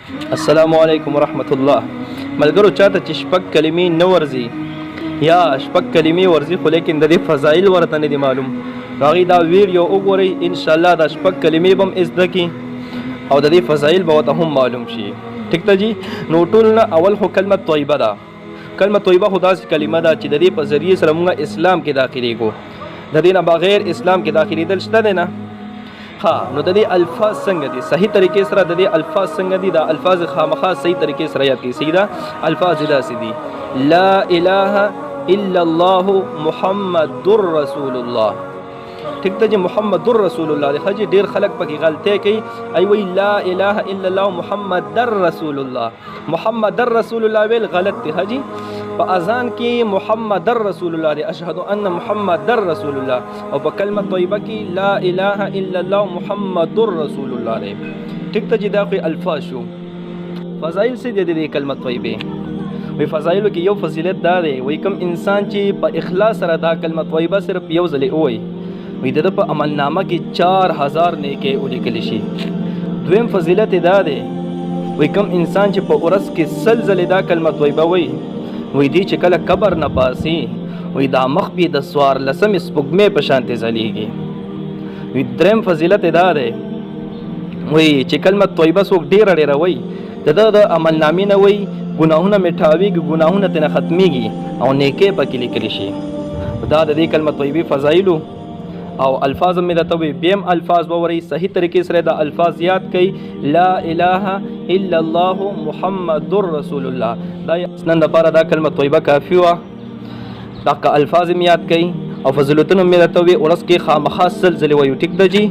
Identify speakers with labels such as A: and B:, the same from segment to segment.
A: السلام علیکم ورحمت الله. ملګرو چاته چې شپږ کلمې نه ورځي یا شپږ کلمې ورځي خو لیکن د دې فضایل ورته نه دي معلوم، هغوی دا ویډیو وګورئ، انشاءالله دا شپږ کلمې به هم زده کړي او د دې فضایل به ورته هم معلوم شي. ټیک ده جي. نو ټول نه اول خو کلمه طیبه ده. کلمه طیبه خو داسې کلمه ده چې د دې په ذریعې سره موږ اسلام کې داخلېږو. د دې نه بغیر اسلام کې داخلېدل شته دی نه؟ ها، نو د دې الفاظ څنګه دي؟ صحیح طریقې سره د دې الفاظ څنګه دي؟ دا الفاظ خامخا صحیح طریقې سره یاد کړئ. صحیح ده؟ الفاظ داسې دي: لا اله الا الله محمد رسول الله. ٹھیک ده جی، محمد رسول الله دی. خجی ډیر خلک پکې غلطۍ کوي، ای وی لا اله الا الله محمد رسول الله. محمد رسول الله ویل غلط دی. حجی په اذان کې محمد رسول الله دی، اشهد ان محمد رسول الله، او په کلمه طیبه کې لا اله الا الله محمد رسول الله دی. ٹھیک ده جی، دا خو الفاظ شو. فضایل څه دي د کلمه طیبه؟ وی فضایلو کې یو فضیلت دا دی، وی کوم انسان چې په اخلاص سره دا کلمه طیبه صرف یو ځلې ووایي، وی د په عملنامه کې 4000 نیکۍ ولیکل شي. دویم فضیلت دا دی، وی کوم انسان چې په ورځ کې 100 ځلې دا کلمه طیبه وایي، وی دی چې کله قبر نه پاسي، وی دا مخ به د 14 سپوږمۍ په شان ځلېږي. وی دریم فضیلت دا دی، وی چې کلمه طیبه څوک ډیره ډیره وایي، د عملنامې نه وایي ګناهونه میټاویږي، ګناهونه ترنه ختمیږي او نیکۍ پکې لیکل شي. دا د دې کلمه طیبې فضایلو او الفاظ مې درته وی. بیم الفاظ وورئ، صحیح طریقې سره دا الفاظ یاد کړئ. لا اله الا الله محمد رسول الله. دا نن لپاره دا کلمه طیبه کافي وه. دا الفاظ مې یاد کړئ او فضیلتونه مې درته وی. ورځ کې خامخا 100 ځلې وایو. ټیک ده جي.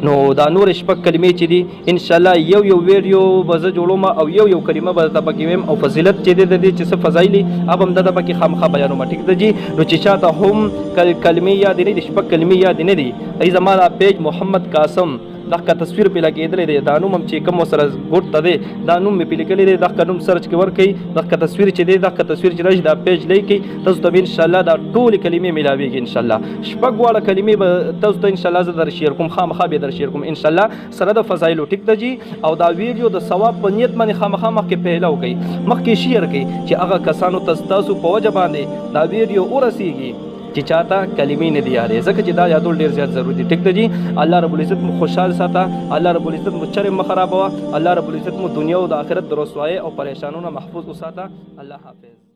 A: نو دا نور شپږ کلمې چې دي انشاءالله یو ویډیو به زه جوړوم او یو کلمه به درته پکې ویم، او فضیلت چې دی د دې چې څه فضایل هغه هم درته پکې خامخا بیانوم. ټیک ده جي. نو چې چاته هم کلمې یاد نه دي، شپږ کلمې یاد نه دي، ای زما دا پیج محمد قاسم دغه تصویر پې لګېدلی دی، دا نوم هم چې کوم سره ګوټ ته دی دا نوم مې پې لیکلی دی، دغه نوم سرچ کې ورکړئ، دغه تصویر چې دی دغه تصویر چې راشي دا پیج لیکئ، تاسو ته به انشاءالله دا ټولې کلمې میلاویږي. انشاءالله شپږ واړه کلمې به تاسو ته انشاءالله زه در شیر کوم، خامخا به در شیر کوم انشاءالله سره د فضایلو. ټیک ده جي. او دا ویډیو د ثواب په نیت باندې خامخا مخکې پیله وکړئ، مخکې شیر کړئ چې هغه کسانو ته ستاسو په وجه باندې دا ویډیو ورسیږي چې چاته کلمې نه دي یادې، ځکه چې دا یادول ډېر زیات ضروري دي. ټیک ده جي. الله رب العزت مو خوشحال ساته، الله رب العزت مو چرې مه خرابوه، الله رب العزت مو دنیا او د آخرت د رسوایۍ او پریشانونو محفوظ وساته. الله حافظ.